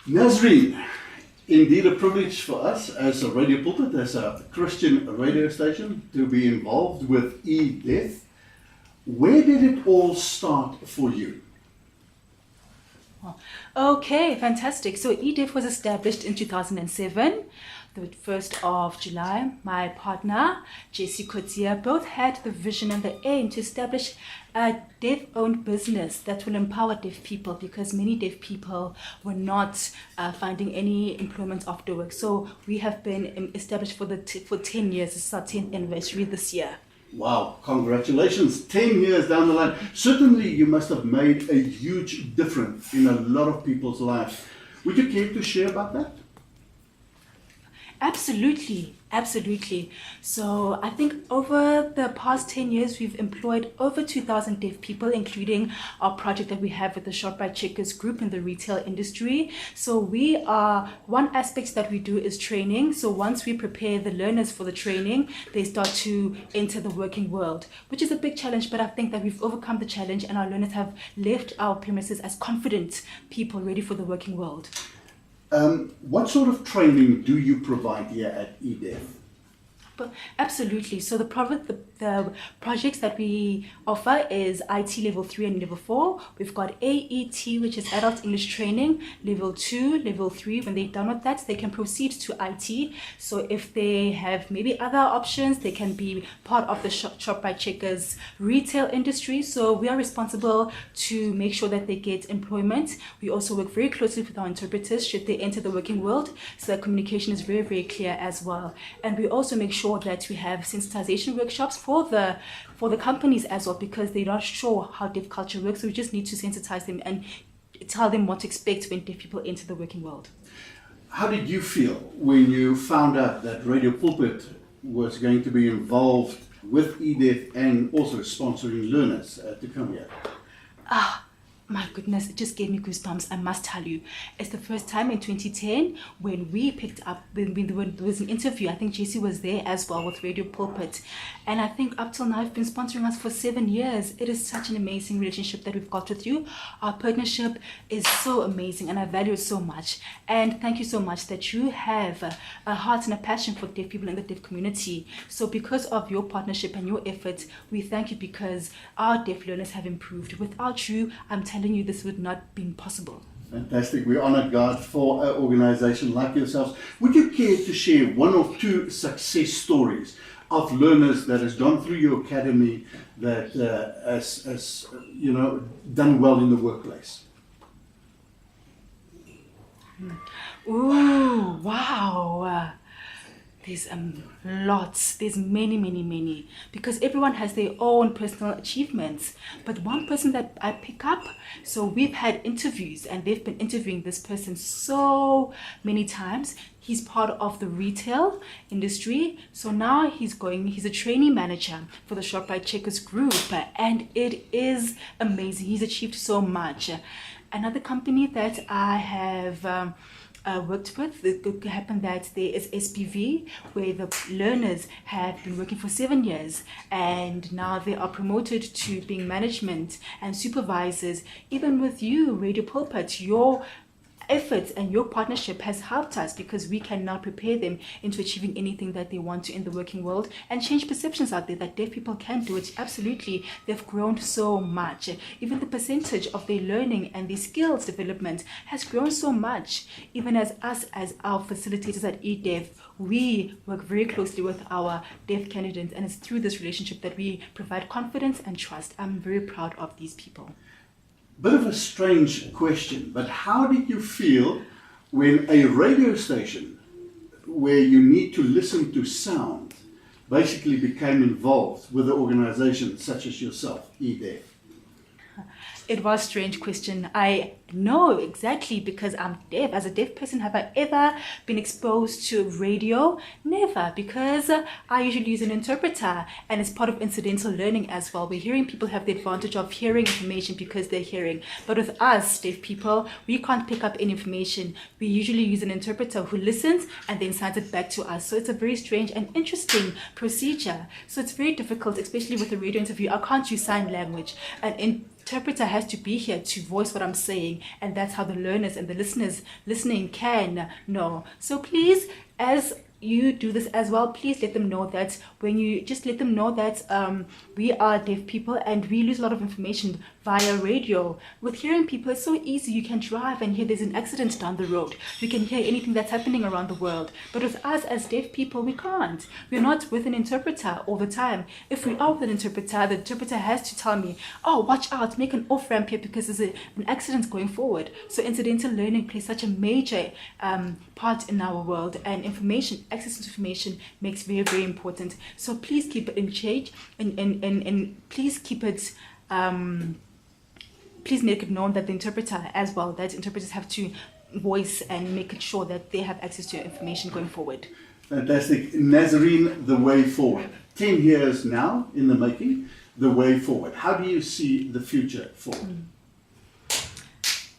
Nazereen, indeed a privilege for us as a radio pulpit, as a Christian radio station, to be involved with eDeaf. Where did it all start for you? Okay, fantastic. So eDeaf was established in 2007, the 1st of July. My partner, Jessie Kotia, both had the vision and the aim to establish a deaf-owned business that will empower deaf people, because many deaf people were not finding any employment after work. So we have been established for 10 years. This is our 10th anniversary this year. Wow, congratulations, 10 years down the line. Certainly you must have made a huge difference in a lot of people's lives. Would you care to share about that? Absolutely. So I think over the past 10 years, we've employed over 2,000 deaf people, including our project that we have with the Shoprite Checkers group in the retail industry. So one aspect that we do is training. So once we prepare the learners for the training, they start to enter the working world, which is a big challenge, but I think that we've overcome the challenge and our learners have left our premises as confident people ready for the working world. What sort of training do you provide here at eDeaf? Absolutely. So the projects that we offer is IT level 3 and level 4. We've got AET, which is adult English training, level 2, level 3. When they're done with that, they can proceed to IT. So if they have maybe other options, they can be part of the Shoprite Checkers retail industry. So we are responsible to make sure that they get employment. We also work very closely with our interpreters should they enter the working world, so that communication is very, very clear as well. And we also make sure that we have sensitization workshops for the companies as well, because they're not sure how deaf culture works. So we just need to sensitize them and tell them what to expect when deaf people enter the working world. How did you feel when you found out that Radio Pulpit was going to be involved with eDeaf and also sponsoring learners to come here? My goodness, it just gave me goosebumps, I must tell you. It's the first time in 2010 when we picked up, when there was an interview. I think Jessie was there as well with Radio Pulpit. And I think up till now, you've been sponsoring us for 7 years. It is such an amazing relationship that we've got with you. Our partnership is so amazing and I value it so much. And thank you so much that you have a heart and a passion for deaf people in the deaf community. So because of your partnership and your efforts, we thank you, because our deaf learners have improved. Without you, I'm telling you, this would not have been possible. Fantastic. We honor God for an organization like yourselves. Would you care to share one or two success stories of learners that has gone through your academy that has done well in the workplace? Ooh, wow. There's lots. There's many, because everyone has their own personal achievements. But one person that I pick up, so we've had interviews and they've been interviewing this person so many times. He's part of the retail industry. So now he's a trainee manager for the Shoprite Checkers group, and it is amazing. He's achieved so much. Another company that I have worked with, it could happen that there is SPV, where the learners have been working for 7 years and now they are promoted to being management and supervisors. Even with you, Radio Pulpit, your efforts and your partnership has helped us, because we can now prepare them into achieving anything that they want to in the working world and change perceptions out there that deaf people can do it. Absolutely, they've grown so much. Even the percentage of their learning and their skills development has grown so much. Even as us, as our facilitators at eDeaf, we work very closely with our deaf candidates, and it's through this relationship that we provide confidence and trust. I'm very proud of these people. Bit of a strange question, but how did you feel when a radio station where you need to listen to sound basically became involved with an organization such as yourself, eDeaf? It was a strange question. I know exactly, because I'm deaf. As a deaf person, have I ever been exposed to radio? Never, because I usually use an interpreter, and it's part of incidental learning as well. We're hearing people have the advantage of hearing information because they're hearing. But with us, deaf people, we can't pick up any information. We usually use an interpreter who listens and then sends it back to us. So it's a very strange and interesting procedure. So it's very difficult, especially with a radio interview. I can't use sign language. And interpreter has to be here to voice what I'm saying, and that's how the learners and the listeners listening can know. So please, as you do this as well, please let them know that we are deaf people and we lose a lot of information via radio. With hearing people, it's so easy. You can drive and hear there's an accident down the road. You can hear anything that's happening around the world. But with us as deaf people, we can't. We're not with an interpreter all the time. If we are with an interpreter, the interpreter has to tell me, oh, watch out, make an off-ramp here because there's an accident going forward. So incidental learning plays such a major part in our world, and access to information makes very, very important. So please keep it in change, and please keep it please make it known that the interpreter as well, that interpreters have to voice and make it sure that they have access to your information going forward. Fantastic. Nazereen, the way forward. 10 years now in the making, the way forward. How do you see the future forward?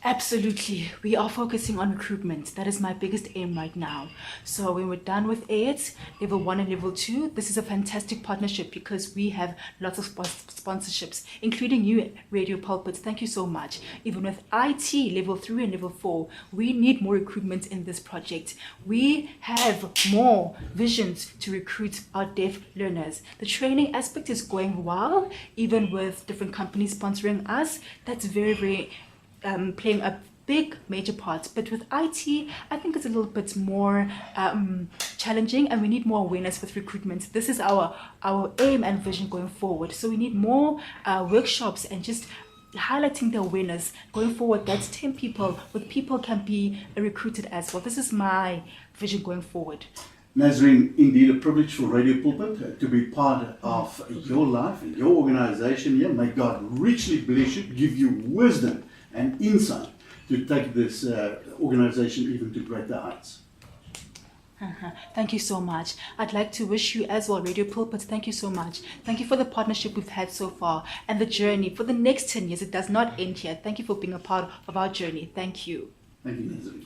Absolutely. We are focusing on recruitment. That is my biggest aim right now. So when we're done with AIDS, level 1 and level 2, this is a fantastic partnership because we have lots of sponsorships, including you, Radio Pulpits. Thank you so much. Even with IT, level 3 and level 4, we need more recruitment in this project. We have more visions to recruit our deaf learners. The training aspect is going well, even with different companies sponsoring us. That's very, very playing a big major part. But with IT, I think it's a little bit more challenging, and we need more awareness with recruitment. This is our aim and vision going forward. So we need more workshops and just highlighting the awareness going forward that 10 people with people can be recruited as well. This is my vision going forward. Nazereen, indeed a privilege for Radio Pulpit to be part of your life and your organization here. May God richly bless you, give you wisdom and insight to take this organization even to greater heights. Thank you so much. I'd like to wish you as well, Radio Pulpit, thank you so much. Thank you for the partnership we've had so far and the journey for the next 10 years. It does not end here. Thank you for being a part of our journey. Thank you. Thank you, Nazereen.